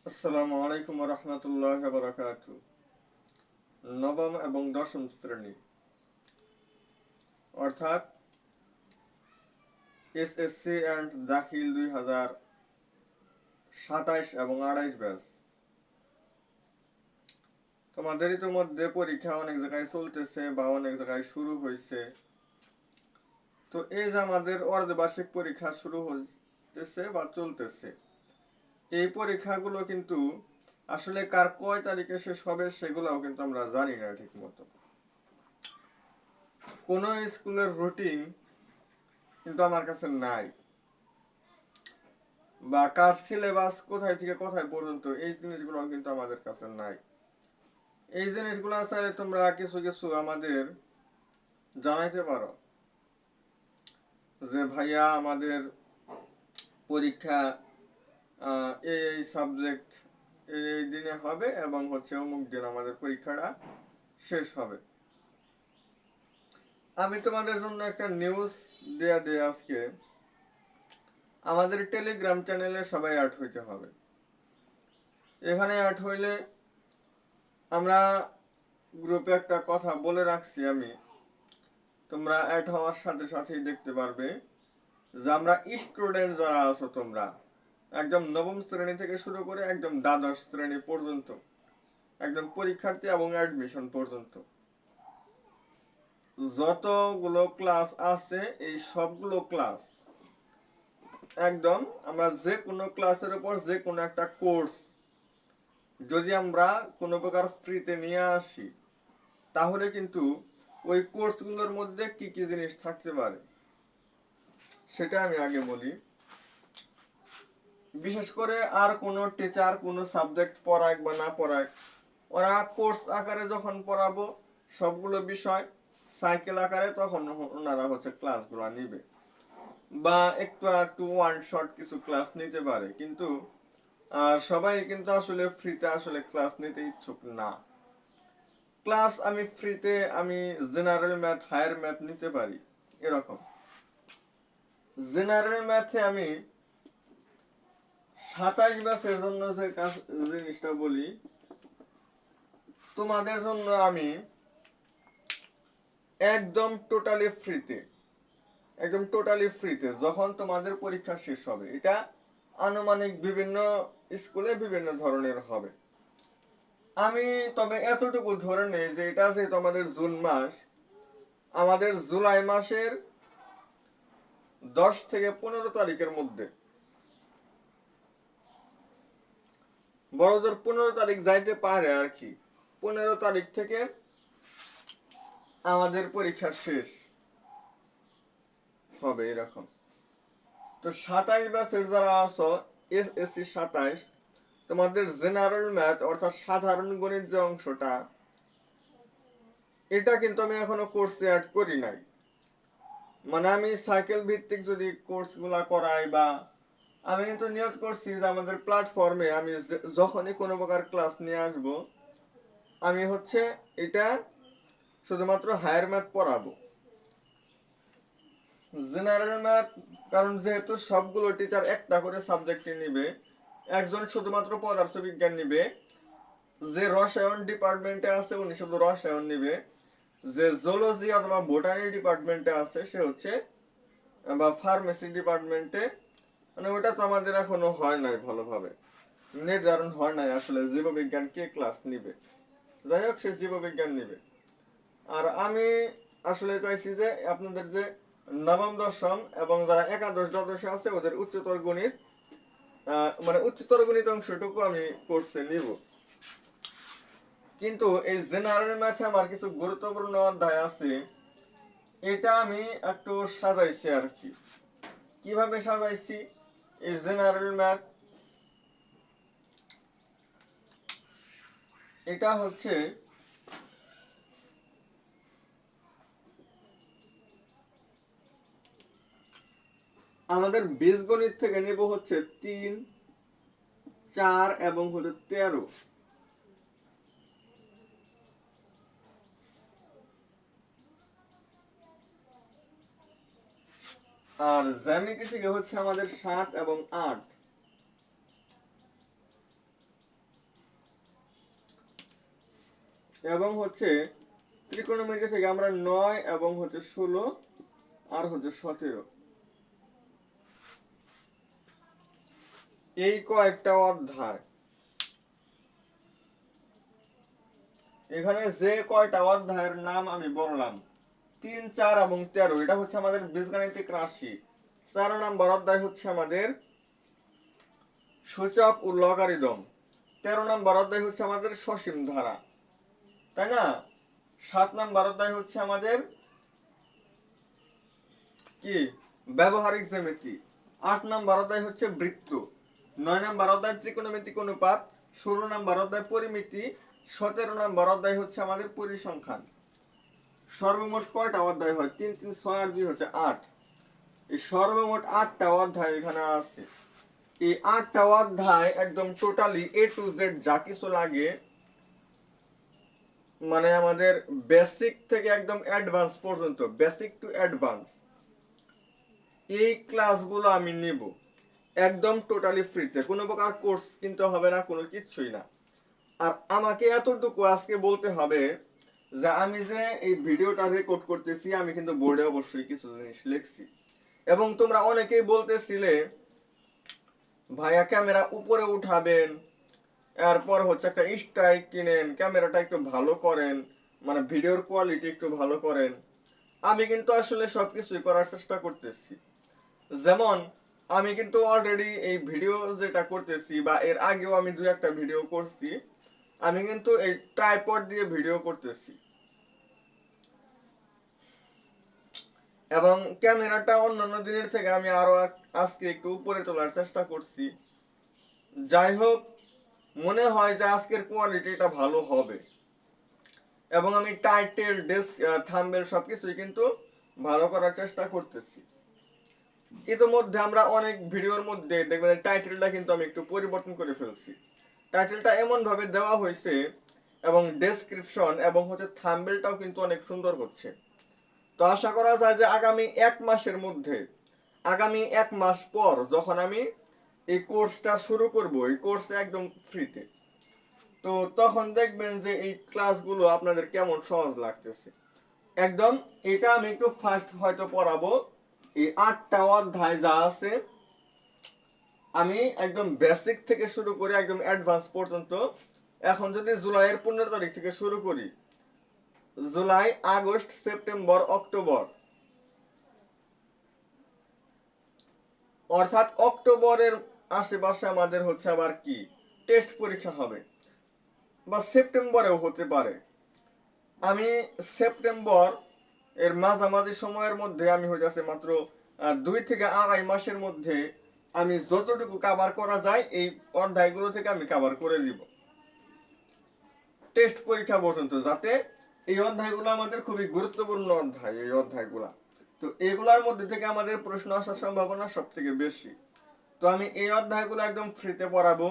আসসালামু আলাইকুম রহমতুল্লাহ বারাকাতু। নবম এবং দশম শ্রেণী অর্থাৎ এসএসসি অ্যান্ড দাখিল 2027 এবং 28 ব্যাচ। তোমাদের ইতিমধ্যে পরীক্ষা অনেক জায়গায় চলতেছে বা অনেক জায়গায় শুরু হয়েছে। তো এই যে আমাদের অর্ধবার্ষিক পরীক্ষা শুরু হতেছে বা চলতেছে, এই পরীক্ষাগুলো কিন্তু আসলে কার কয় তারিখে শেষ হবে সেগুলোও কিন্তু আমরা জানি না ঠিক মতো। কোনো স্কুলের রুটিন কিন্তু আমার কাছে নাই, বা কার সিলেবাস কোথায় থেকে কোথায় পর্যন্ত এই জিনিসগুলো কিন্তু আমাদের কাছে নাই। এই জিনিসগুলো চাইলে তোমরা কিছু কিছু আমাদের জানাইতে পারো যে ভাইয়া আমাদের পরীক্ষা এই সাবজেক্ট এই দিনে হবে এবং অমুক দিন আমাদের পরীক্ষাটা শেষ হবে। আমি তোমাদের জন্য একটা নিউজ দেয়া দিয়ে আজকে আমাদের টেলিগ্রাম চ্যানেলে সবাই অ্যাড হইতে হবে। এখানে অ্যাড হইলে আমরা গ্রুপে একটা কথা বলে রাখছি, আমি তোমরা অ্যাড হওয়ার সাথে সাথেই দেখতে পারবে যে আমরা স্টুডেন্ট যারা আছো তোমরা একদম নবম শ্রেণী থেকে শুরু করে একদম দ্বাদশ শ্রেণী পর্যন্ত, একদম পরীক্ষার্থী এবং অ্যাডমিশন পর্যন্ত যতগুলো ক্লাস আছে এই সবগুলো ক্লাস একদম আমরা যে কোনো ক্লাসের উপর যে কোনো একটা কোর্স যদি আমরা কোনো প্রকার ফ্রিতে নিয়ে আসি, তাহলে কিন্তু ওই কোর্সগুলোর মধ্যে কি কি জিনিস থাকতে পারে সেটা আমি আগে বলি। বিশেষ করে আর কোনো টিচার কোনো সাবজেক্ট পড়াক বা না পড়াক, ওরা কোর্স আকারে যখন পড়াবো সবগুলো বিষয় সাইকেল আকারে, তখন ওনারা ক্লাসগুলো নিবে বা একটু একটু ওয়ান শট কিছু ক্লাস নিতে পারে, কিন্তু সবাই কিন্তু আসলে ফ্রিতে আসলে ক্লাস নিতে ইচ্ছুক না। ক্লাস আমি ফ্রিতে আমি জেনারেল ম্যাথ হায়ার ম্যাথ নিতে পারি এরকম। জেনারেল ম্যাথে আমি 27 ব্যাচের জন্য যে জিনিসটা বলি, তোমাদের জন্য আমি একদম টোটালি ফ্রিতে যখন তোমাদের পরীক্ষা শেষ হবে, এটা আনুমানিক বিভিন্ন স্কুলে বিভিন্ন ধরনের হবে। আমি তবে এতটুকু ধরে নেই যে এটা যেহেতু আমাদের জুন মাস, আমাদের জুলাই মাসের 10 থেকে 15 তারিখের মধ্যে, বড়জোর 15 তারিখ যাইতে পারে আর কি, 15 তারিখ থেকে আমাদের পরীক্ষা শেষ হবে এরকম। তো 27 ব্যাচের যারা আছো এসএসসি 27, তোমাদের জেনারেল ম্যাথ অর্থাৎ সাধারণ গণিত যে অংশটা, এটা কিন্তু আমি এখনো কোর্সে অ্যাড করি নাই। মানে আমি সাইকেল ভিত্তিক যদি কোর্সগুলা করাই, বা আমি কিন্তু নিয়ত করছি যে আমাদের প্ল্যাটফর্মে আমি যখনই কোনো প্রকার ক্লাস নিয়ে আসব, আমি এটা শুধুমাত্র হায়ার ম্যাথ পড়াবো। জেনারেল ম্যাথ, কারণ যেহেতু সবগুলো টিচার একটা করে সাবজেক্টে নিবে, একজন শুধুমাত্র পদার্থবিজ্ঞান নিবে, যে রসায়ন ডিপার্টমেন্টে আছে উনি শুধু রসায়ন নিবে, যে জুলজি অথবা বোটানি ডিপার্টমেন্টে আছে সে বা ফার্মেসি ডিপার্টমেন্টে, মানে ওটা তো আমাদের এখনো হয় নাই ভালোভাবে, নির্ধারণ হয় নাই আসলে জীববিজ্ঞান কে ক্লাস নিবে। যাই হোক, সে জীববিজ্ঞান নিবে। আর আমি আসলে চাইছি যে আপনাদের যে নবম দশম এবং যারা একাদশ দ্বাদশে আছে ওদের উচ্চতর গণিত, মানে উচ্চতর গণিত অংশটুকু আমি কোর্সে নিব। কিন্তু এই জেনারেল ম্যাথে আমার কিছু গুরুত্বপূর্ণ অধ্যায় আছে, এটা আমি একটু সাজাইছি আর কি। কিভাবে সাজাইছি? এই জেনারেল ম্যাথ এটা আমাদের বীজগণিত থেকে নিব 3, 4 এবং 13। আর জ্যামিতি থেকে আমাদের 7 এবং 8। এবং হচ্ছে ত্রিকোণমিতি থেকে আমরা 9 এবং হচ্ছে 16 আর হচ্ছে 17 এই কয়েকটা অধ্যায়, এখানে যে কয়টা অধ্যায়ের নাম আমি বললাম 3, 4 এবং 13, এটা হচ্ছে আমাদের বীজগাণিতিক রাশি। 4 নম্বর অধ্যায় হচ্ছে আমাদের সূচক ও লগারিদম। 13 নম্বর অধ্যায় হচ্ছে আমাদের সসীম ধারা, তাই না? 7 নম্বর অধ্যায় হচ্ছে আমাদের কি ব্যবহারিক জ্যামিতি। 8 নম্বর অধ্যায় হচ্ছে বৃত্ত। 9 নম্বর অধ্যায় ত্রিকোণমিতিক অনুপাত। 16 নম্বর অধ্যায় পরিমিতি। 17 নম্বর অধ্যায় হচ্ছে আমাদের পরিসংখ্যান। সর্বমোট কয়টা অধ্যায় হয়? 3, 3, 6 আর 2 হচ্ছে 8। এই সর্বমোট 8টা অধ্যায় এখানে আছে। এই 8টা অধ্যায় একদম টোটালি A to Z যা কিছু লাগে, মানে আমাদের বেসিক থেকে একদম অ্যাডভান্স পর্যন্ত, বেসিক টু অ্যাডভান্স, এই ক্লাসগুলো আমি নিব একদম টোটালি ফ্রিতে, কোনো প্রকার কোর্স কিনতে হবে না, কোনো কিছুই না। আর আমাকে এতটুকু আজকে বলতে হবে যে আমি যে এই ভিডিওটা রেকর্ড করতেছি, আমি কিন্তু বোর্ডে অবশ্যই কিছু জিনিস লিখছি। এবং তোমরা অনেকেই বলতেছিলে ভাইয়া ক্যামেরা উপরে উঠাবেন, এরপর হচ্ছে একটা স্ট্রাইক কিনেন, ক্যামেরাটা একটু ভালো করেন, মানে ভিডিওর কোয়ালিটি একটু ভালো করেন। আমি কিন্তু আসলে সবকিছুই করার চেষ্টা করতেছি। যেমন আমি কিন্তু অলরেডি এই ভিডিও যেটা করতেছি, বা এর আগেও আমি 2-1টা ভিডিও করছি, আমি কিন্তু এই ট্রাইপড দিয়ে ভিডিও করতেছি এবং ক্যামেরাটা অন্যান্য দিনের থেকে আমি আরো আজকে একটু উপরে তোলার চেষ্টা করছি। যাই হোক, মনে হয় যে আজকের কোয়ালিটিটা ভালো হবে এবং আমি টাইটেল, থাম্বনেল সবকিছুই কিন্তু ভালো করার চেষ্টা করতেছি। ইতিমধ্যে আমরা অনেক ভিডিওর মধ্যে দেখবেন টাইটেলটা কিন্তু আমি একটু পরিবর্তন করে ফেলছি। টাইটেলটা এমন ভাবে দেওয়া হয়েছে এবং ডেসক্রিপশন এবং হচ্ছে থাম্বনেলটাও কিন্তু অনেক সুন্দর হচ্ছে। তো আশা করা যায় যে আগামী 1 মাসের মধ্যে, আগামী 1 মাস পর যখন আমি এই কোর্সটা শুরু করব, এই কোর্স একদম ফ্রিতে, তো তখন দেখবেন যে এই ক্লাসগুলো আপনাদের কেমন সহজ লাগতেছে একদম। এটা আমি একটু ফাস্ট হয়তো পড়াবো। এই 8টা অধ্যায় যা আছে আমি একদম বেসিক থেকে শুরু করে একদম অ্যাডভান্স পর্যন্ত, এখন যদি জুলাইয়ের 15 তারিখ থেকে শুরু করি, জুলাই, আগস্ট, সেপ্টেম্বর, অক্টোবর, অর্থাৎ অক্টোবরের আশেপাশে আমাদের হচ্ছে আবার কি টেস্ট পরীক্ষা হবে, বা সেপ্টেম্বরেও হতে পারে। আমি সেপ্টেম্বর এর মাঝামাঝি সময়ের মধ্যে আমি হইতেছে মাত্র 2 থেকে 2.5 মাসের মধ্যে আমি যতটুকু কভার করা যায় এই অধ্যায়গুলো থেকে আমি কভার করে দিব টেস্ট পরীক্ষা পর্যন্ত, যাতে এই অধ্যায়গুলো আমাদের খুবই গুরুত্বপূর্ণ অধ্যায়। এই অধ্যায়গুলা, তো এগুলার মধ্যে থেকে আমাদের প্রশ্ন আসার সম্ভাবনা সব থেকে বেশি। তো আমি এই অধ্যায়গুলো একদম ফ্রিতে পড়াবো।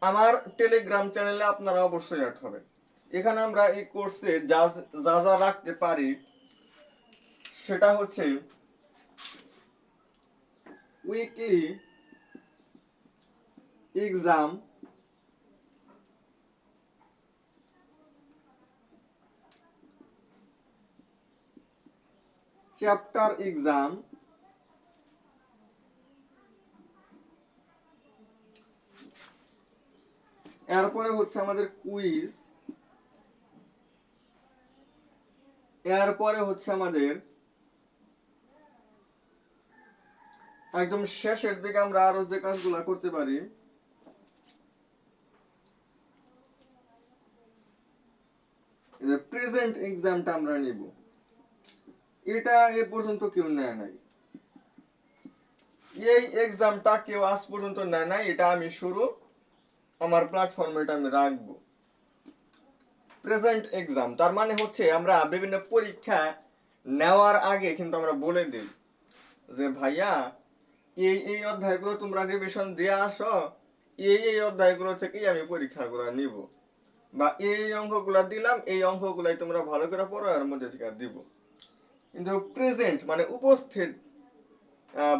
আমার টেলিগ্রাম চ্যানেলে আপনারা অবশ্যই অ্যাড হবেন। এখানে আমরা এই কোর্সে যা যা যা রাখতে পারি সেটা হচ্ছে উইকলি এক্সাম, চ্যাপ্টার এক্সাম, এরপরে হচ্ছে আমাদের কুইজ, এরপরে হচ্ছে আমাদের একদম শেষের দিকে আমরা আরো যে কাজগুলো করতে পারি, প্রেজেন্ট এক্সামটা আমরা নিব। এটা এ পর্যন্ত কেউ নেয় নাই, এই এক্সামটা কেউ আজ পর্যন্ত নেয় নাই। এটা আমি শুরু, আমার প্ল্যাটফর্মে এটা আমি রাখবো। প্রেজেন্ট এক্সাম তার মানে হচ্ছে আমরা বিভিন্ন পরীক্ষা নেওয়ার আগে কিন্তু আমরা বলে দিই যে ভাইয়া এই এই অধ্যায়গুলো তোমরা রিভিশন দিয়ে আসো, এই এই অধ্যায়গুলো থেকেই আমি পরীক্ষাগুলো নিব, বা এই অঙ্কগুলো দিলাম, এই অঙ্কগুলাই তোমরা ভালো করে পড়ো, এর মধ্যে থেকে দিব। কিন্তু প্রেজেন্ট মানে উপস্থিত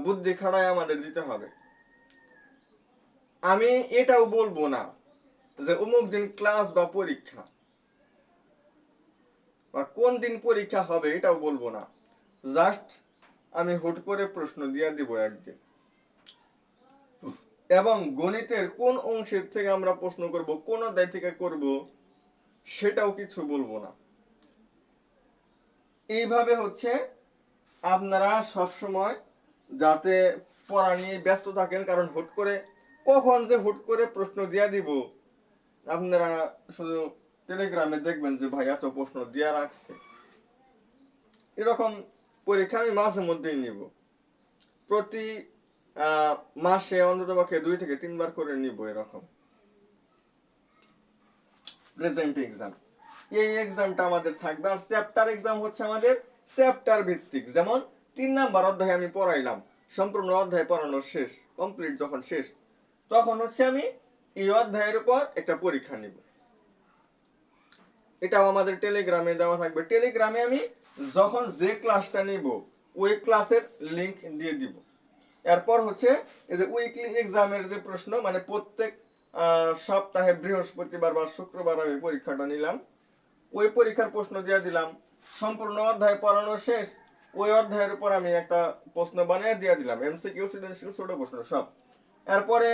বুদ্ধি খাড়ায় আমাদের দিতে হবে। আমি এটাও বলবো না যে অমুক দিন ক্লাস বা পরীক্ষা, বা কোন দিন পরীক্ষা হবে এটাও বলবো না, জাস্ট আমি হুট করে প্রশ্ন দিয়ে দিব একদিন। এবং গণিতের কোন অংশের থেকে আমরা প্রশ্ন করব, কোন অধ্যায় থেকে করব, সেটাও কিছু বলবো না। এইভাবে হচ্ছে আপনারা সব সময় যাতে পড়া নিয়ে ব্যস্ত থাকেন, কারণ হুট করে কখন যে হুট করে প্রশ্ন দিয়া দিব, আপনারা শুধু টেলিগ্রামে দেখবেন যে ভাই এত প্রশ্ন দিয়া রাখছে। এরকম পরীক্ষা আমি মাঝে মধ্যেই নিব, প্রতি মাসে অন্তত পক্ষে 2 থেকে 3 বার করে নিব এরকম প্রেজেন্ট এক্সাম। এই এক্সামটা আমাদের থাকবে। আর চ্যাপ্টার এক্সাম হচ্ছে আমাদের চ্যাপ্টার ভিত্তিক। যেমন 3 নাম্বার অধ্যায় আমি পড়াইলাম, সম্পূর্ণ অধ্যায় পড়ানো শেষ, কমপ্লিট যখন শেষ, তখন হচ্ছে আমি এই অধ্যায়ের উপর একটা পরীক্ষা নিব। এটাও আমাদের টেলিগ্রামে দেওয়া থাকবে। টেলিগ্রামে আমি যখন যে ক্লাসটা নিব ওই ক্লাসের লিংক দিয়ে দিব। এরপর হচ্ছে এই যে উইকলি এক্সামের যে প্রশ্ন, মানে প্রত্যেক সপ্তাহে বৃহস্পতিবার বা শুক্রবার আমি পরীক্ষাটা নিলাম, ওই পরীক্ষার প্রশ্ন দিয়ে দিলাম। সম্পূর্ণ অধ্যায় পড়ানো শেষ, ওই অধ্যায়ের উপর আমি একটা প্রশ্ন বানিয়ে দিয়ে দিলাম, এমসিকিউ, সৃজনশীল, ছোট প্রশ্ন সব। এরপরে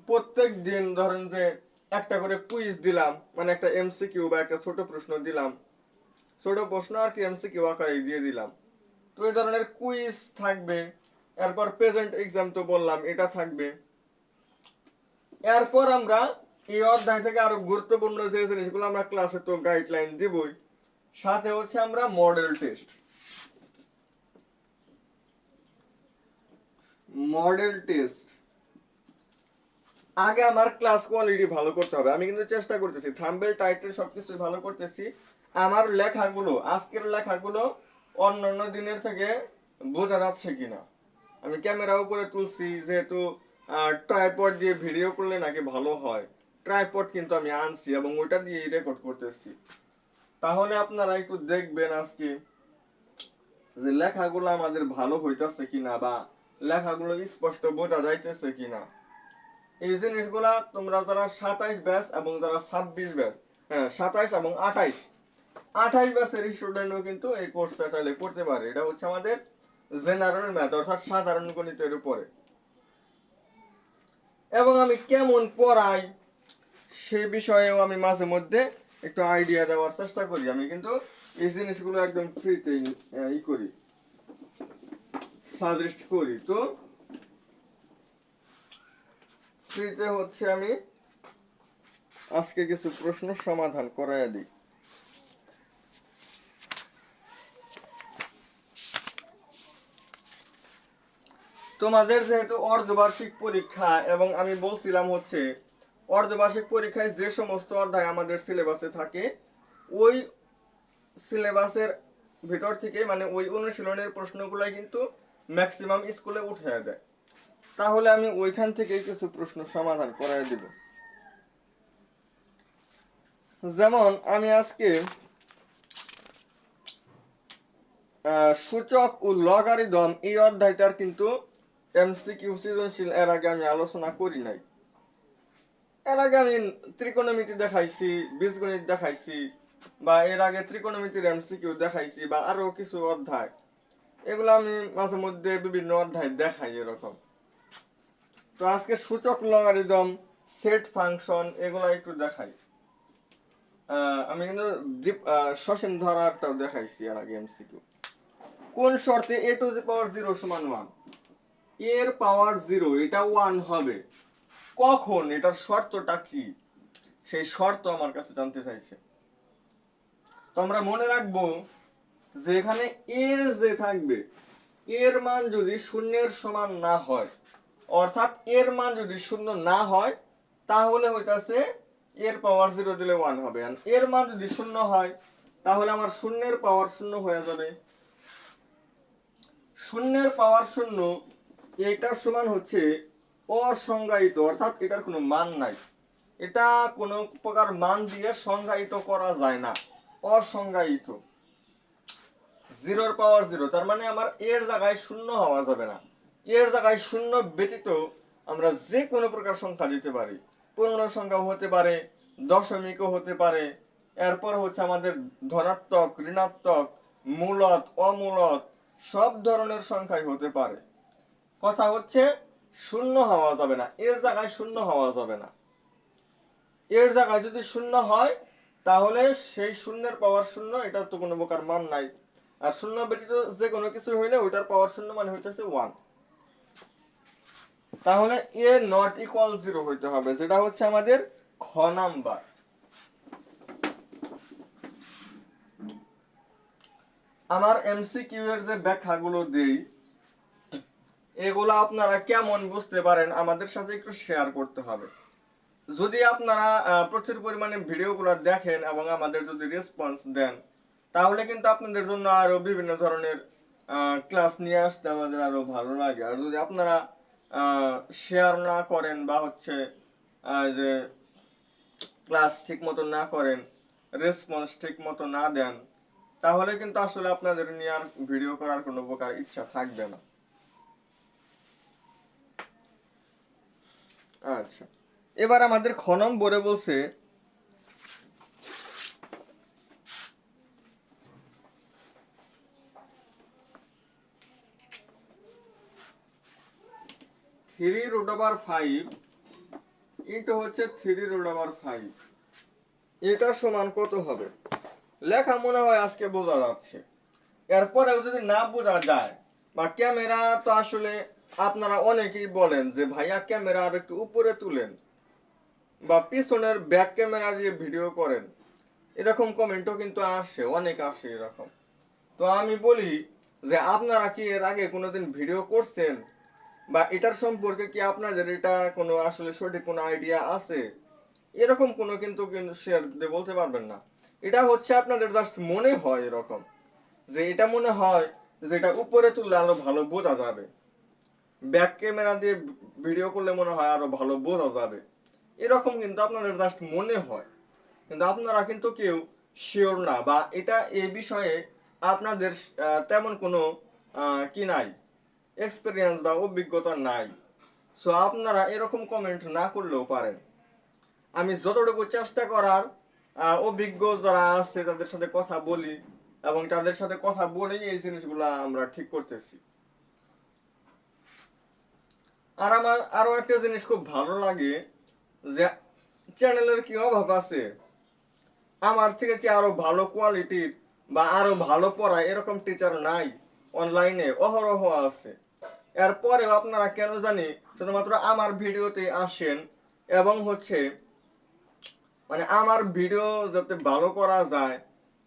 প্রত্যেক দিন ধরেন যে একটা করে কুইজ দিলাম, মানে একটা এমসিকিউ বা একটা ছোট প্রশ্ন দিলাম, ছোট প্রশ্ন আর কি এমসিকিউ আকারে দিয়ে দিলাম। তো এই ধরনের কুইজ থাকবে। এরপর প্রেজেন্ট এক্সাম তো বললাম এটা থাকবে। এরপর আমরা এই অধ্যায় থেকে আরো গুরুত্বপূর্ণ যে জিনিসগুলো আমরা ক্লাসে তো গাইডলাইন দিবই, সাথে হচ্ছে আমরা মডেল টেস্ট। মডেল টেস্ট আগে আমার ক্লাস কোয়ালিটি ভালো করতে হবে। আমি কিন্তু চেষ্টা করতেছি, থাম্বনেল টাইটেল সবকিছু ভালো করতেছি। আমার লেখাগুলো, আজকের লেখাগুলো অন্যান্য দিনের থেকে বোঝা যাচ্ছে কিনা। আমি ক্যামেরা উপরে তুলছি যেহেতু ট্রাইপড দিয়ে ভিডিও করলে নাকি ভালো হয়, ট্রাইপড কিন্তু আমি আনছি এবং ওইটা দিয়েই রেকর্ড করতেছি। তাহলে আপনারা একটু দেখবেন আজকে যে লেখাগুলো আমাদের ভালো হইতেছে কিনা বা লেখাগুলো স্পষ্ট বোঝা যাইতেছে কিনা। এই জিনিসগুলা তোমরা যারা 27 ব্যাচ এবং যারা 26 ব্যাচ, হ্যাঁ 27 এবং 28 ব্যাচের স্টুডেন্টও কিন্তু এই কোর্সটা চাইলে করতে পারে। এটা হচ্ছে আমাদের জেনারেল ম্যাথ অর্থাৎ সাধারণ গণিতের উপরে। এবং আমি কেমন পড়াই সে বিষয়েও আমি মাঝে মধ্যে একটু আইডিয়া দেওয়ার চেষ্টা করি। আমি কিন্তু এই জিনিসগুলো একদম ফ্রিতে ই করি, সাজেস্ট করি। তো ফ্রিতে হচ্ছে আমি আজকে কিছু প্রশ্ন সমাধান করাইয়া দিই। তোমাদের যেহেতু অর্ধবার্ষিক পরীক্ষা, এবং আমি বলছিলাম হচ্ছে অর্ধবার্ষিক পরীক্ষায় যে সমস্ত অধ্যায় আমাদের সিলেবাসে থাকে ওই সিলেবাসের ভিতর থেকে, মানে ওই অনুশীলনের প্রশ্নগুলাই কিন্তু ম্যাক্সিমাম স্কুলে উঠে দেয়। তাহলে আমি ওইখান থেকে কিছু প্রশ্ন সমাধান করাই দিব। যেমন আমি আজকে সূচক ও লগারিদম এই অধ্যায়টার কিন্তু এমসিকিউ সৃজনশীল এর আগে আমি আলোচনা করি নাই। এর আগে আমি ত্রিকোণমিতি দেখাইছি, বীজগণিত দেখাইছি, বা এর আগে ত্রিকোণমিতির এমসিকিউ দেখাইছি, বা আরো কিছু অধ্যায়, এগুলো আমি মাঝে মধ্যে বিভিন্ন অধ্যায় দেখাই এরকম। তো আজকে সূচক, লগারিদম, সেট ফাংশন এগুলো একটু দেখাই। আমি কিন্তু সসীম ধারাটাও দেখাইছি এর আগে এমসিকিউ। কোন শর্তে a টু দি পাওয়ার 0 সমান 1? এর পাওয়ার 0 এটা 1 হবে কখন, এটার শর্তটা কি, সেই শর্ত আমার কাছে জানতে চাইছে। তো আমরা মনে রাখবো যে এখানে a যে থাকবে এর মান যদি শূন্যের সমান না হয়, অর্থাৎ এর মান যদি শূন্য না হয় তাহলে হইতাছে এর পাওয়ার 0 দিলে 1 হবে। আর এর মান যদি শূন্য হয় তাহলে আমার শূন্যের পাওয়ার শূন্য হয়ে যাবে। শূন্যের পাওয়ার শূন্য এটার সমান হচ্ছে অসংজ্ঞায়িত, অর্থাৎ এটার কোনো মান নাই, এটা কোনো প্রকার মান দিয়ে সংজ্ঞায়িত করা যায় না, অসংজ্ঞায়িত। 0 পাওয়ার 0 তার মানে আমার এর জায়গায় শূন্য হওয়া যাবে না। এর জায়গায় শূন্য ব্যতীত আমরা যে কোনো প্রকার সংখ্যা দিতে পারি, পূর্ণ সংখ্যা হতে পারে, দশমিকও হতে পারে, এরপর হচ্ছে আমাদের ধনাত্মক, ঋণাত্মক, মূলত, অমূলত সব ধরনের সংখ্যাই হতে পারে। কথা হচ্ছে শূন্য হওয়া যাবে না, এর জায়গায় শূন্য হওয়া যাবে না। এর জায়গায় যদি শূন্য হয় তাহলে সেই শূন্যের পাওয়ার শূন্য, এটার তো কোনো প্রকার মান নাই। আর শূন্য ব্যতীত যে কোনো কিছু হইলে ওইটার পাওয়ার শূন্য মানে হইতেছে 1। তাহলে এ নট ইকুয়াল 0 হইতে হবে, যেটা হচ্ছে আমাদের খ নাম্বার। আমার এমসিকিউ এর যে ব্যাখ্যাগুলো দেই এগুলো আপনারা কেমন বুঝতে পারেন আমাদের সাথে একটু শেয়ার করতে হবে। যদি আপনারা প্রচুর পরিমাণে ভিডিওগুলো দেখেন এবং আমাদের যদি রেসপন্স দেন তাহলে কিন্তু আপনাদের জন্য আরো বিভিন্ন ধরনের ক্লাস নিয়ে আসতে আমাদের আরো ভালো লাগে। আর যদি আপনারা শেয়ার না করেন বা হচ্ছে যে ক্লাস ঠিক মতো না করেন, রেসপন্স ঠিক মতো না দেন, তাহলে কিন্তু আসলে আপনাদের নিয়ে আর ভিডিও করার কোনো প্রকার ইচ্ছা থাকবে না। আচ্ছা, এবার আমাদের খ নম্বরে বলছে থ্রি রুট ওভার 5 ইন্টু হচ্ছে 3 রুট ওভার 5, এটা সমান কত হবে? লেখা মনে হয় আজকে বোঝা যাচ্ছে। এরপরেও যদি না বোঝা যায় বা ক্যামেরা তো আসলে আপনারা অনেকেই বলেন যে ভাইয়া ক্যামেরা আর একটু উপরে তুলেন বা পিছনের ব্যাক ক্যামেরা দিয়ে ভিডিও করেন, এরকম কমেন্টও কিন্তু আসে, অনেক আসে এরকম। তো আমি বলি যে আপনারা কি এর আগে কোনোদিন ভিডিও করছেন বা এটার সম্পর্কে কি আপনাদের এটা কোনো আসলে সঠিক কোনো আইডিয়া আছে? এরকম কোনো কিন্তু শেয়ার দিয়ে বলতে পারবেন না। এটা হচ্ছে আপনাদের জাস্ট মনে হয় এরকম, যে এটা মনে হয় যে এটা উপরে তুললে আরো ভালো বোঝা যাবে, ব্যাক ক্যামেরা দিয়ে ভিডিও করলে মনে হয় আরো ভালো বোঝা যাবে, এরকম কিন্তু আপনাদের জাস্ট মনে হয়। কিন্তু আপনারা কিন্তু কেউ শিওর না, বা এটা এই বিষয়ে আপনাদের তেমন কোনো কি নাই, এক্সপিরিয়েন্স বা অভিজ্ঞতা নাই। সো আপনারা এরকম কমেন্ট না করলেও পারেন। আমি যতটুকু চেষ্টা করার অভিজ্ঞ যারা আছে তাদের সাথে কথা বলি এবং তাদের সাথে কথা বলেই এই জিনিসগুলো আমরা ঠিক করতেছি। আর আমার আরো একটা জিনিস খুব ভালো লাগে যে চ্যানেলের কি অভাব আছে? আমার থেকে কি আরো ভালো কোয়ালিটির বা আরো ভালো পড়া এরকম টিচার নাই? অনলাইনে অহরহ আছে। এরপরেও আপনারা কেন জানি শুধুমাত্র আমার ভিডিওতে আসেন এবং হচ্ছে মানে আমার ভিডিও যাতে ভালো করা যায়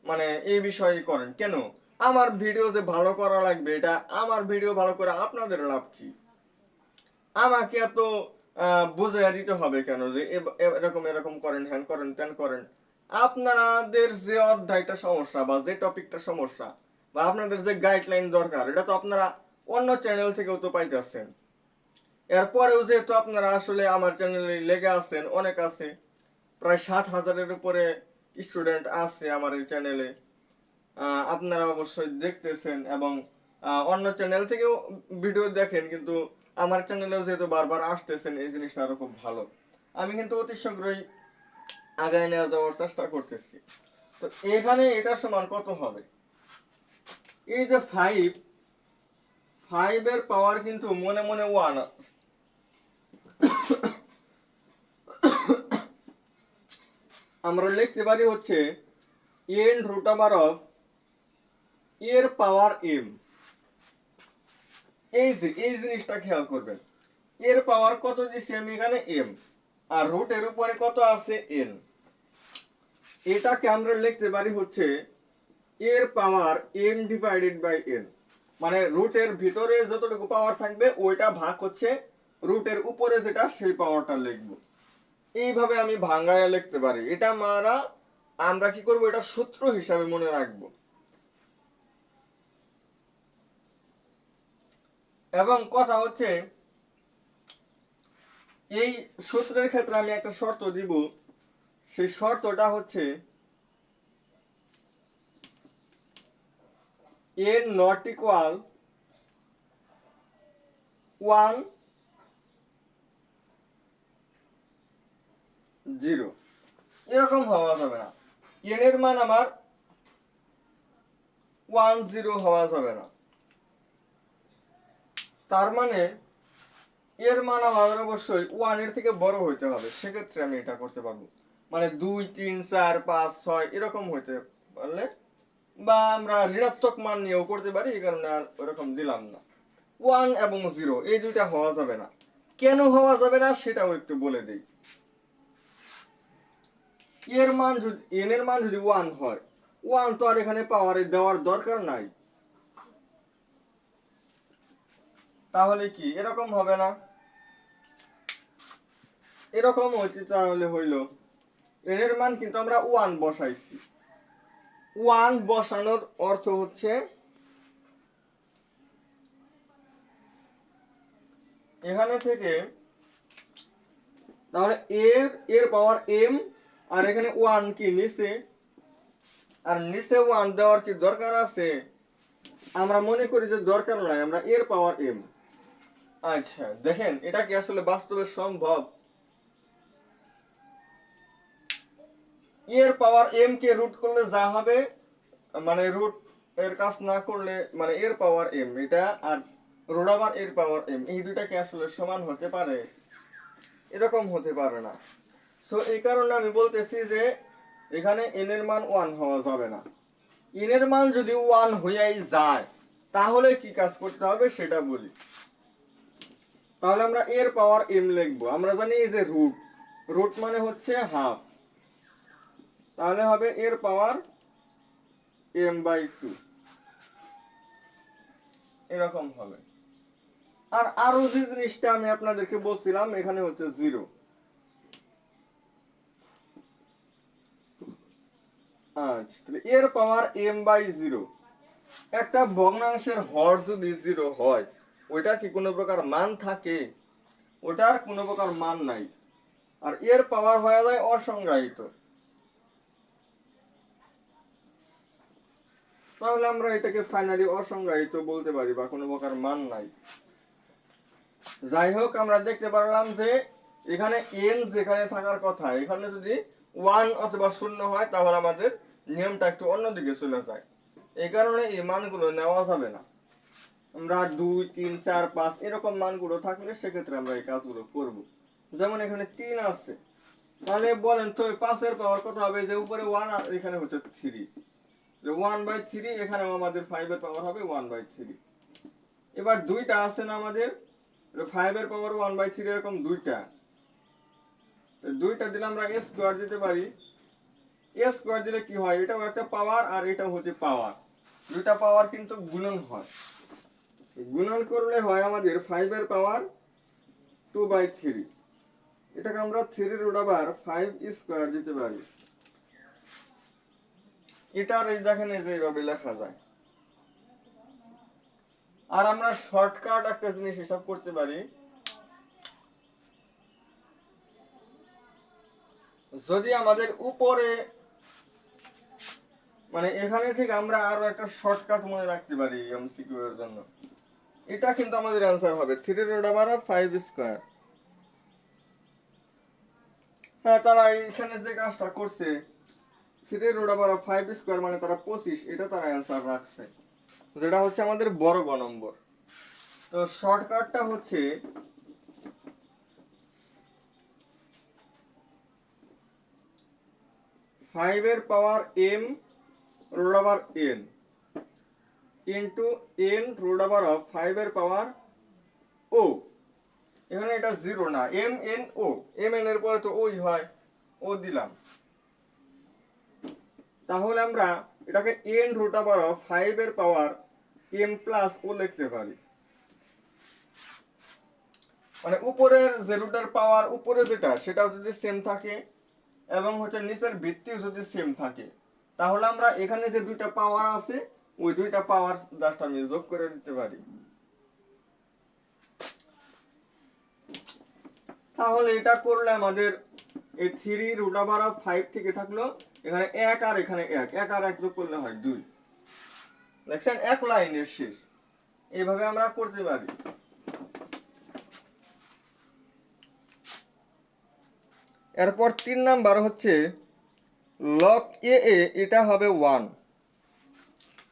মানে এই বিষয়ে করেন। কেন আমার ভিডিও যে ভালো করা লাগবে, এটা আমার ভিডিও ভালো করে আপনাদের লাভ কি? আমাকে এত বুঝাইয়া দিতে হবে কেন যে এরকম এরকম করেন, হ্যান করেন, ত্যান করেন? আপনাদের যে অধ্যায়টা সমস্যা বা যে টপিকটা সমস্যা বা আপনাদের যে গাইডলাইন দরকার, এটা তো আপনারা অন্য চ্যানেল থেকেও তো পাইতেছেন। এরপরেও যেহেতু আপনারা আসলে আমার চ্যানেলে লেগে আছেন, অনেক আছে, প্রায় 7,000-এর উপরে স্টুডেন্ট আছে আমার এই চ্যানেলে, আপনারা অবশ্যই দেখতেছেন এবং অন্য চ্যানেল থেকেও ভিডিও দেখেন, কিন্তু আমার চ্যানেলেও যেহেতু বারবার আসতেছেন এই জিনিসটা আরো খুব ভালো। আমি কিন্তু অতি শীঘ্রই আগায় নিয়ে যাওয়ার চেষ্টা করতেছি। তো এখানে এটার সমান কত হবে? এই যে 5 এর পাওয়ার কিন্তু মনে মনে 1, আমরা লিখতে পারি হচ্ছে n রুট ওভার অফ এর পাওয়ার m। এই জিনিসটা খেয়াল করবেন, এর পাওয়ার কত দিচ্ছি আমি এখানে m, আর রুটের উপরে কত আছে n। এটাকে আমরা লিখতে পারি হচ্ছে এর power m divided by n, মানে রুটের ভিতরে যতটুকু পাওয়ার থাকবে ওইটা ভাগ হচ্ছে রুটের উপরে যেটা সেই পাওয়ারটা লিখবো। এইভাবে আমি ভাঙ্গায়া লিখতে পারি। এটা আমরা কি করব, এটা সূত্র হিসাবে মনে রাখবো। এবং কথা হচ্ছে এই সূত্রের ক্ষেত্রে আমি একটা শর্ত দিব, সেই শর্তটা হচ্ছে n নট ইকুয়াল 1 0, এরকম হওয়া যাবে না। এন এর মান আমার 10 হওয়া যাবে না, তার মানে এর মান আমার অবশ্যই 1 এর থেকে বড় হইতে হবে, সেক্ষেত্রে আমি এটা করতে পারবো। মানে 2 3 4 5 6 এরকম হইতে পারলে, বা আমরা ঋণাত্মক মান নিয়েও করতে পারি, এই কারণে আর ওরকম দিলাম না। 1 এবং 0 এই দুইটা হওয়া যাবে না। কেন হওয়া যাবে না সেটাও একটু বলে দিই। এর মান যদি এন এর মান যদি 1 হয়, 1 তো আর এখানে পাওয়ারে দেওয়ার দরকার নাই, তাহলে কি এরকম হবে না? এরকম হইতে তাহলে হইল এন এর মান কিন্তু আমরা 1 বসাইছি। 1 বসানোর অর্থ হচ্ছে এখানে থেকে তাহলে এর এর পাওয়ার m, আর এখানে 1 কি নিচে, আর নিচে 1 দেওয়ার কি দরকার আছে? আমরা মনে করি যে দরকার নাই, আমরা এর পাওয়ার m। আচ্ছা দেখেন এটা কি আসলে বাস্তবে সম্ভব? এর পাওয়ার m কে রুট করলে যা হবে, মানে রুট এর কাজ না করলে, মানে এর পাওয়ার m এটা আর রুট আবার এর পাওয়ার m, এই দুইটা কি আসলে সমান হতে পারে? এরকম হতে পারে না। সো এই কারণে আমি বলতেছি যে এখানে n এর মান 1 হওয়া যাবে না। n এর মান যদি 1 হইয়াই যায় তাহলে কি কাজ করতে হবে সেটা বলি। তাহলে আমরা এর পাওয়ার m লিখবো। আমরা জানি এই যে রুট, রুট মানে হচ্ছে হাফ, তাহলে হবে এর পাওয়ার m/2 এরকম হবে। আর আরো যে জিনিসটা আমি আপনাদেরকে বলছিলাম এখানে হচ্ছে 0। আচ্ছা তাহলে এর পাওয়ার m/0, একটা ভগ্নাংশের হর যদি 0 হয় ওইটার কি কোনো প্রকার মান থাকে? ওটার কোনো প্রকার মান নাই। আর এর পাওয়ার হয়ে যায় অসংজ্ঞায়িত, তাহলে আমরা এটাকে ফাইনালি অসংজ্ঞায়িত বলতে পারি, বা কোনো প্রকার মান নাই। যাই হোক আমরা দেখতে পারলাম যে এখানে n যেখানে থাকার কথা, এখানে যদি 1 অথবা 0 হয় তাহলে আমাদের নিয়মটা একটু অন্যদিকে চলে যায়, এই কারণে এই মানগুলো নেওয়া যাবে না। আমরা 2 3 4 5 এরকম মানগুলো থাকলে সেক্ষেত্রে আমরা এই কাজগুলো করব। যেমন এখানে 3 আছে, তাহলে বলেন তো 5 এর পাওয়ার কত হবে? যে উপরে 1 আর এখানে হচ্ছে 3, যে 1/3, এখানে আমাদের 5 এর পাওয়ার হবে 1/3। এবার দুইটা আছে না আমাদের, 5 এর পাওয়ার 1/3 এরকম দুইটা, দুইটা দিলে আমরা a স্কয়ার দিতে পারি। a স্কয়ার দিলে কি হয়? এটাও একটা পাওয়ার আর এটাও হচ্ছে পাওয়ার, দুইটা পাওয়ার কিন্তু গুণন হয়। গুণন করলে হয় আমাদের 5 এর পাওয়ার 2/3, এটাকে আমরা 3 রুট ওভার 5 স্কয়ার দিতে পারি। এটার এই দেখেন এই যে এইভাবে লেখা যায়। আর আমরা শর্টকাট একটা জিনিস হিসাব করতে পারি, যদি আমাদের উপরে, মানে এখানে থেকে আমরা আরো একটা শর্টকাট মনে রাখতে পারি এমসিকিউ এর জন্য, এটা কিন্তু আমাদের অ্যান্সার হবে 3 রুট ওভার 5 স্কয়ার। হ্যাঁ তারা এখানে যে কাজটা করছে 3 রুট ওভার 5 স্কয়ার মানে তারা 25, এটা তারা অ্যান্সার রাখছে, যেটা হচ্ছে আমাদের বড় গ নম্বর। তো শর্টকাটটা হচ্ছে 5 এর power m root over n into n root over 5 এর পাওয়ার o। এখানে এটা 0 না, m n o, m n এর পরে তো ওই হয়, ও দিলাম। তাহলে আমরা এটাকে n রুট ওভার 5 এর পাওয়ার m প্লাস ও লিখতে পারি। মানে উপরের যে রুটের পাওয়ার উপরে যেটা সেটাও যদি সেম থাকে এবং হচ্ছে নিচের ভিত্তিও যদি সেম থাকে, তাহলে আমরা এখানে যে দুইটা পাওয়ার আছে ওই দুইটা পাওয়ার জাস্ট আমি যোগ করে দিতে পারি। তাহলে এটা করলে আমাদের এই 3 রুট ওভার 5 থেকে থাকলো এখানে 1 আর এখানে 1, 1 আর 1 যোগ করলে হয় 2। দেখছেন এক লাইনের শেষ, এইভাবে আমরা করতে পারি। এরপর 3 নাম্বার হচ্ছে লগ এ এটা হবে 1।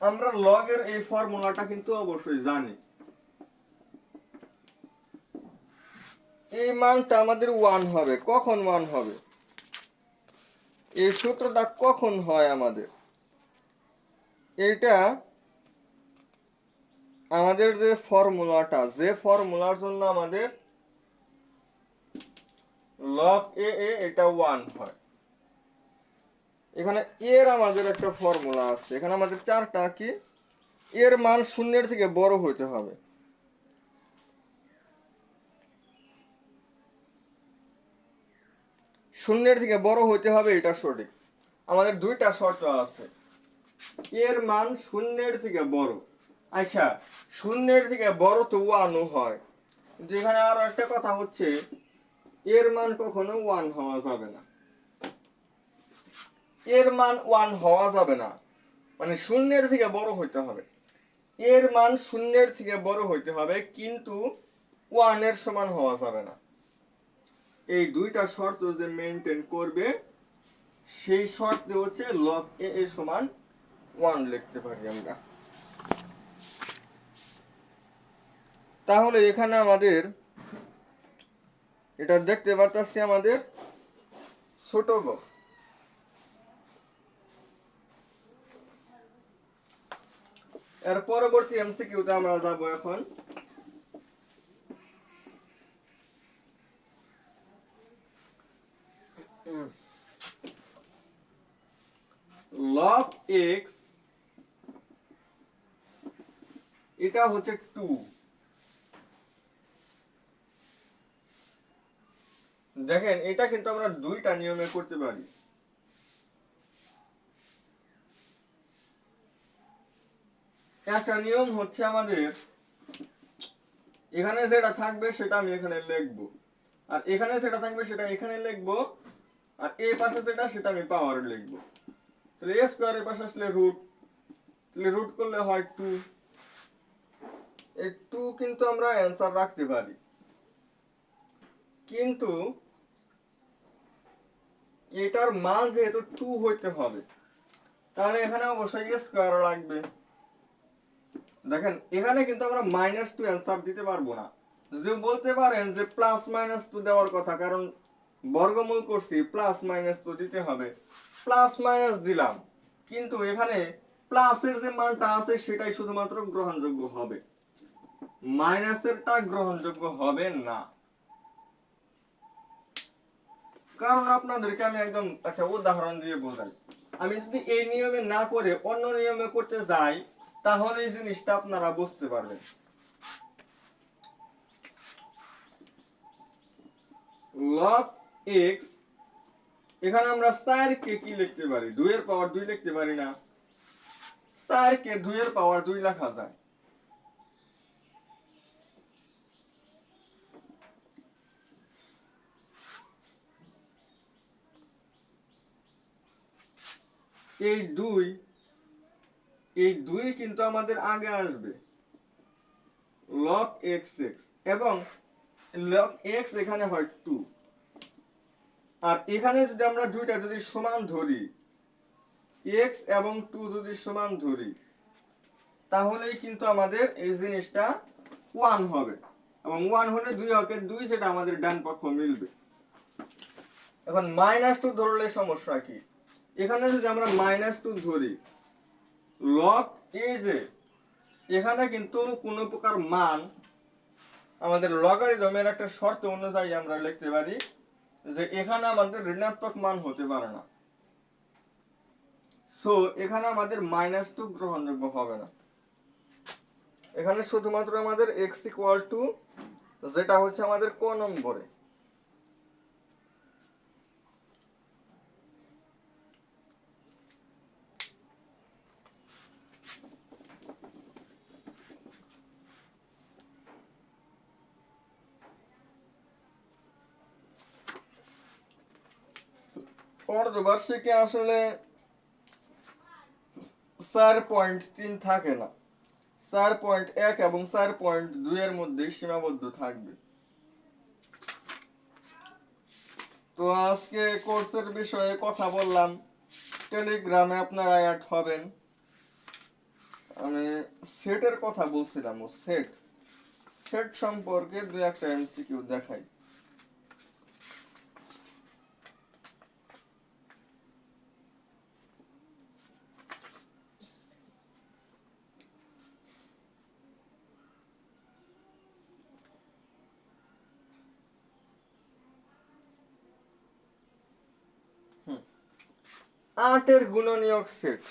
আমরা লগের এই ফর্মুলাটা কিন্তু অবশ্যই জানি। এই মানটা আমাদের 1 হবে। কখন 1 হবে? এই সূত্রটা কখন হয় আমাদের? এটা আমাদের যে ফর্মুলার জন্য আমাদের লগ এ এটা 1 হয়। এখানে এর আমাদের একটা ফর্মুলা আছে, এখানে আমাদের চারটা কি, এর মান শূন্যের থেকে বড় হইতে হবে। শূন্যের থেকে বড় হইতে হবে, এটা সঠিক। আমাদের দুইটা শর্ত আছে, এর মান শূন্যের থেকে বড়। আচ্ছা, শূন্যের থেকে বড় তো 1 হয়, কিন্তু এখানে আরো একটা কথা হচ্ছে, এর মান কখনো 1 হওয়া যাবে না। এর মান 1 হওয়া যাবে না, মানে শূন্যের থেকে বড় হইতে হবে। এর মান শূন্যের থেকে বড় হইতে হবে, কিন্তু 1 এর সমান হওয়া যাবে না। এই দুইটা শর্ত যে মেনটেন করবে, সেই শর্তে হচ্ছে লগ এ সমান 1 লিখতে পারি আমরা। তাহলে এখানে আমাদের এটা দেখতে পারতাছি আমাদের ছোট গ। এর পরবর্তী এমসিকিউতে আমরা যাব এখন। লগ এক্স এটা হচ্ছে 2। দেখেন, এটা কিন্তু আমরা দুইটা নিয়মে করতে পারি। একটা নিয়ম হচ্ছে আমাদের এখানে যেটা থাকবে সেটা আমি এখানে লিখবো, আর এখানে যেটা থাকবে সেটা এখানে লিখবো, আর এই পাশে যেটা সেটা আমি পাওয়ারে লিখবো। তাহলে এ স্কয়ারের পাশে আসলে রুট, তাহলে রুট করলে হয় 2। এই 2 কিন্তু আমরা অ্যান্সার রাখতে পারি, কিন্তু এটার মান যেহেতু 2 হইতে হবে, তাহলে এখানে অবশ্যই স্কয়ার লাগবে। দেখেন, এখানে কিন্তু আমরা -2 অ্যান্সার দিতে পারবো না। যদি বলতে পারেন যে +-2 দেওয়ার কথা, কারণ বর্গমূল করছি, +-2 দিতে হবে, প্লাস দিলাম, কিন্তু এখানে প্লাসের যে মানটা আছে সেটাই শুধুমাত্র গ্রহণযোগ্য হবে, মাইনাসেরটা গ্রহণযোগ্য হবে না। কারণ আপনাদেরকে আমি একদম একটা উদাহরণ দিয়ে বোঝাই, আমি যদি এই নিয়মে না করে অন্য নিয়মে করতে যাই, তাহলে এই জিনিসটা আপনারা বুঝতে পারবেন। লগ এক্স, এখানে আমরা 4 কে কি লিখতে পারি? 2 এর পাওয়ার 2 লিখতে পারি না? 4 কে 2 এর পাওয়ার 2 লেখা যায়। এই 2 কিন্তু আমাদের আগে আসবে লগ এক্স এক্স, এবং লগ এক্স এখানে হয় 2। আর এখানে যদি আমরা দুইটা যদি সমান ধরি, এক্স এবং 2 যদি সমান ধরি, তাহলেই কিন্তু আমাদের এই জিনিসটা 1 হবে, এবং 1 হলে 2 হকে 2, সেটা আমাদের ডান পক্ষ মিলবে। এখন -2 ধরলে সমস্যা কি? এখানে যদি আমরা -2 ধরি, লগ এই যে এখানে কিন্তু কোনো প্রকার মান আমাদের লগারিদমের একটা শর্ত অনুযায়ী আমরা লিখতে পারি যে এখানে আমাদের ঋণাত্মক মান হতে পারে না, সো এখানে আমাদের -2 গ্রহণযোগ্য হবে না। এখানে শুধুমাত্র আমাদের x ইকুয়াল টু, যেটা হচ্ছে আমাদের ক নম্বরে, অর্ধবার্ষিকে আসলে 4.3 থাকে না, 4.1 এবং 4.2 এর মধ্যে সীমাবদ্ধ থাকবে। তো আজকে কোর্সের বিষয়ে কথা বললাম, টেলিগ্রামে আপনারা অ্যাড হবেন। আমি সেটের কথা বলছিলাম, ও সেট সেট সম্পর্কে দুই একটা এমসিকিউ দেখাই। আটের গুণনীয়ক সেট,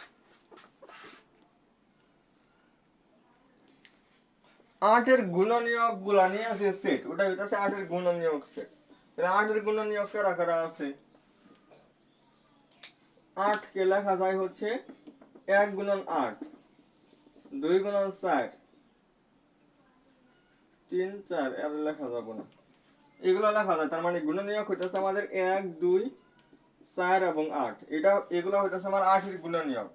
আটের গুণনীয়ক গুলা নিয়ে যে সেট, ওটা হইতেছে আটের গুণনীয়ক সেট। আটের গুণনীয়ক কারা কারা আছে? 8 কে লেখা যায় হচ্ছে 1 গুণন 8, 2 গুণন 4, 3 4, এর লেখা যাবে না, এগুলো লেখা যায়। তার মানে গুণনীয়ক হইতেছে আমাদের 1 2 4 এবং 8। এটা এগুলো হইতেছে আমার 8 এর গুণনীয়ক।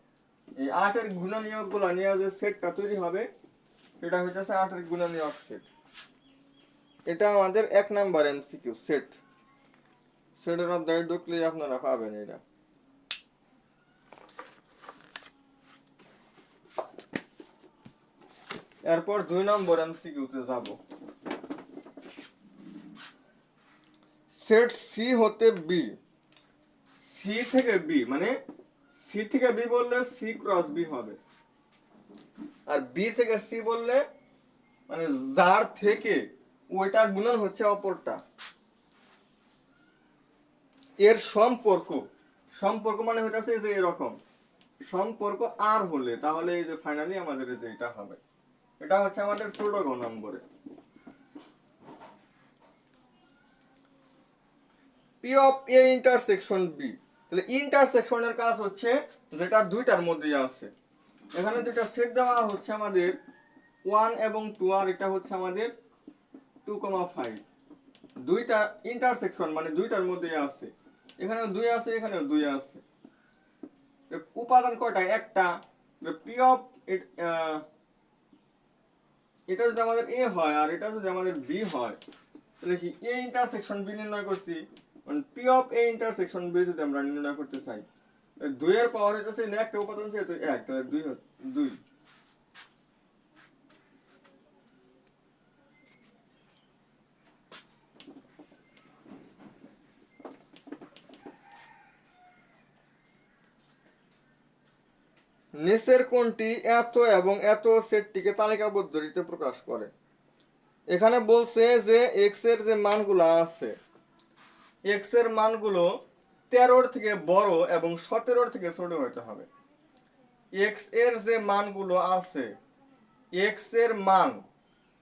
এই 8 এর গুণনীয়ক গুলো নিয়ে যে সেটটা তৈরি হবে এটা হইতেছে 8 এর গুণনীয়ক সেট। এটা আমাদের 1 নাম্বার এমসিকিউ সেট। সেটের অধ্যায়ে ঢুকলে আপনারা পাবেন এটা। এরপর 2 নম্বর এমসিকিউতে যাব। সেট সি হতে বি, সি থেকে বি মানে সি থেকে বি বললে সি ক্রস বি হবে, আর বি থেকে সি বললে মানে যার থেকে ওইটা গুণন হচ্ছে অপরটা, এর সম্পর্ক, সম্পর্ক মানে হইতাছে যে এরকম সম্পর্ক আর হলে তাহলে এই যে ফাইনালি আমাদের যে এটা হবে, এটা হচ্ছে আমাদের ছোট গ নম্বরে। P of A intersection B, তাহলে ইন্টারসেকশনের কাজ হচ্ছে যেটা দুইটার মধ্যে আছে। এখানে দুইটা সেট দেওয়া হচ্ছে আমাদের 1 এবং 2, আর এটা হচ্ছে আমাদের 2,5। দুইটা ইন্টারসেকশন মানে দুইটার মধ্যে আছে, এখানেও 2 আছে এখানেও 2 আছে। উপাদান কয়টা? একটা। পি অফ এটা যদি আমাদের এ হয় আর এটা যদি আমাদের বি হয়, তাহলে কি এ ইন্টারসেকশন বি নির্ণয় করছি, মানে P of A intersection B যদি আমরা নির্ণয় করতে চাই, 2 এর পাওয়ার হচ্ছে একটা উপাদান যেহেতু 1, তাহলে 2 নিচের কোনটি এত এবং এত সেটটিকে তালিকাবদ্ধ রীতিতে প্রকাশ করে? এখানে বলছে যে এক্স এর যে মানগুলো আছে, এক্স এর মানগুলো 13 থেকে বড় এবং 17 থেকে ছোট হতে হবে। এক্স এর যে মানগুলো আছে, এক্স এর মান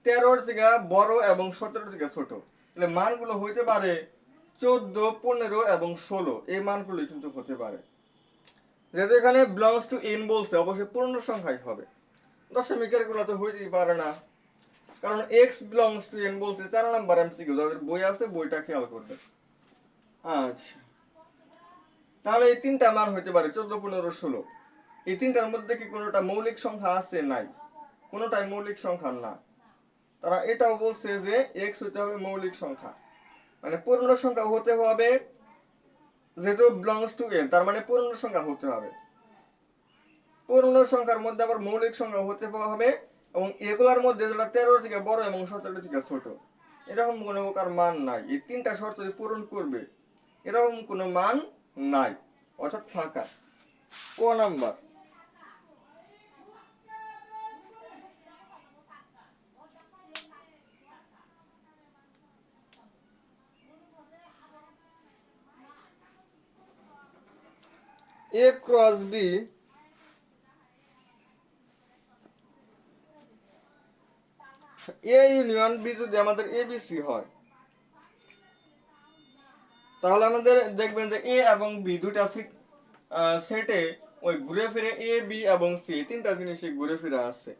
13 থেকে বড় এবং 17 থেকে ছোট, তাহলে মানগুলো হইতে পারে 14 15 এবং 16, এই মানগুলো কিন্তু হতে পারে। যেহেতু এখানে বিলংস টু এন বলছে, অবশ্যই পূর্ণ সংখ্যাই হবে, দশমিকের গুলো তো হইতেই পারে না, কারণ এক্স বিলংস টু এন বলছে। 4 নাম্বার এমসিকিউ, যাদের বই আছে বইটা খেয়াল করবে। আচ্ছা, তাহলে এই তিনটা মান হইতে পারে 14 15 16। এই তিনটার মধ্যে কি কোনোটা মৌলিক সংখ্যা আছে? নাই, কোনোটাই মৌলিক সংখ্যা না। তারা এটাও বলছে যে এক্স হইতে হবে মৌলিক সংখ্যা, মানে পূর্ণ সংখ্যা হতে হবে, যেহেতু বিলংস টু এন তার মানে পূর্ণ সংখ্যা হতে হবে। পূর্ণ সংখ্যার মধ্যে আবার মৌলিক সংখ্যা হতে হবে, এবং এগুলার মধ্যে যেটা 13 থেকে বড় এবং 17 থেকে ছোট, এরকম কোনো প্রকার মান নাই। এই তিনটা শর্ত পূরণ করবে এরকম কোনো মান নাই, অর্থাৎ ফাঁকা। ক number. A cross B A union B যদি আমাদের এবিসি হয়, তাহলে আমাদের দেখবেন যে এ এবং বি দুইটা সেটে ওই ঘুরে ফিরে এ বি এবং সি তিনটা জিনিসই ঘুরে ফিরে আসছে,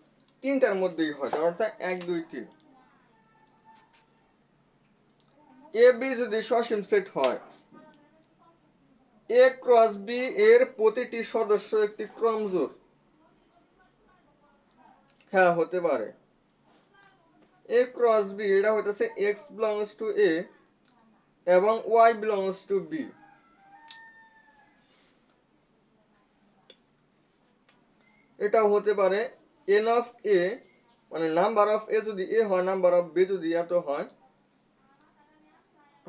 তিনটার মধ্যেই হয়, অর্থাৎ 1 2 3। এ বি যদি সসীম সেট হয়, এ ক্রস বি এর প্রতিটি সদস্য একটি ক্রমজোড়, হ্যাঁ হতে পারে। এ ক্রস বি এটা হইতেছে এক্স বিলংস টু এ এবং ওয়াই বিলংস টু বি। এটাও হতে পারে এন অফ এ, মানে নাম্বার অফ এ যদি এ হয়, নাম্বার অফ বি যদি এত হয়,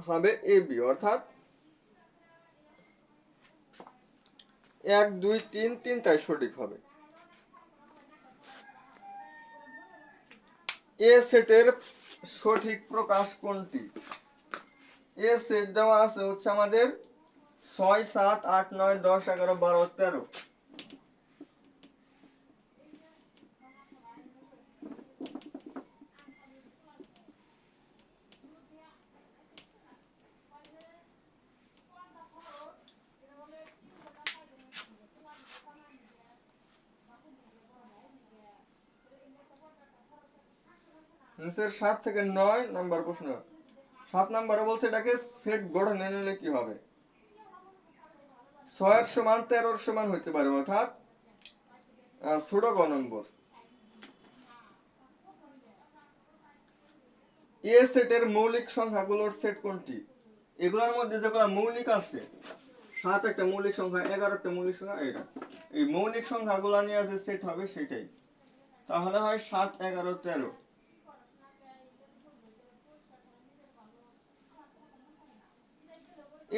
হবে এ বি, অর্থাৎ 1 2 3 তিনটাই সঠিক হবে। এ সেটের সঠিক প্রকাশ কোনটি? এ সেট দেওয়া আছে হচ্ছে আমাদের 6 7 8 9 10 11 12 13। নিচের 7 থেকে 9 নাম্বার প্রশ্ন। 7 নম্বরে বলছে এটাকে সেট গঠনে নিলে কি হবে? 6 এর সমান 13 এর সমান হতে পারে, অর্থাৎ ছোট গ নম্বর। এ সেটের মৌলিক সংখ্যাগুলোর সেট কোনটি? এগুলোর মধ্যে যেগুলো মৌলিক আছে, 7 একটা মৌলিক সংখ্যা, 11 একটা মৌলিক সংখ্যা, এটা এই মৌলিক সংখ্যাগুলো নিয়ে যে সেট হবে সেটাই, তাহলে হয় 7 11 13।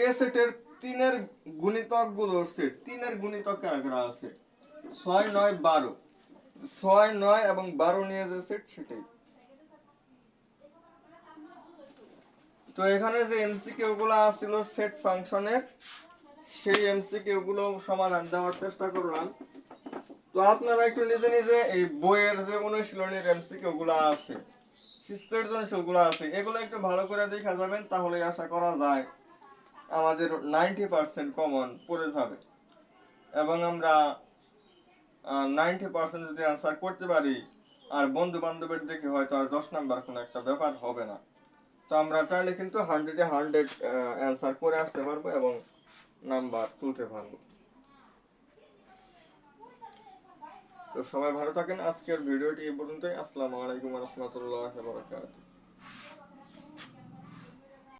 এ সেটের 3 এর গুণিতক গুলোর সেট, 3 এর গুণিতক কারা আছে? 6 9 12, 6 9 এবং 12 নিয়ে যে সেট সেটাই। তো এখানে যে এমসিকিউ গুলো আসছিল সেট ফাংশনের, সেই এমসিকিউ গুলো সমাধান দেওয়ার চেষ্টা করলাম। তো আপনারা একটু নিজে নিজে এই বইয়ের যে অনুশীলনের এমসিকিউ গুলো আছে, সৃজনশীল গুলো আছে, এগুলো একটু ভালো করে দেখা যাবেন, তাহলে আশা করা যায় আমাদের 90% কমন পড়ে যাবে এবং আমরা 90% যদি অ্যান্সার করতে পারি, আর বন্ধু বান্ধবের দেখে হয়তো আর 10 নাম্বার কোনো একটা ব্যাপার হবে না। তো আমরা চাইলে কিন্তু 100-এ 100 অ্যান্সার করে আসতে পারবো এবং নাম্বার তুলতে পারবো। তো সবাই ভালো থাকেন। আজকের ভিডিওটি এই পর্যন্তই। আসসালামু আলাইকুম ওয়া রাহমাতুল্লাহি ওয়া বারাকাতুহু।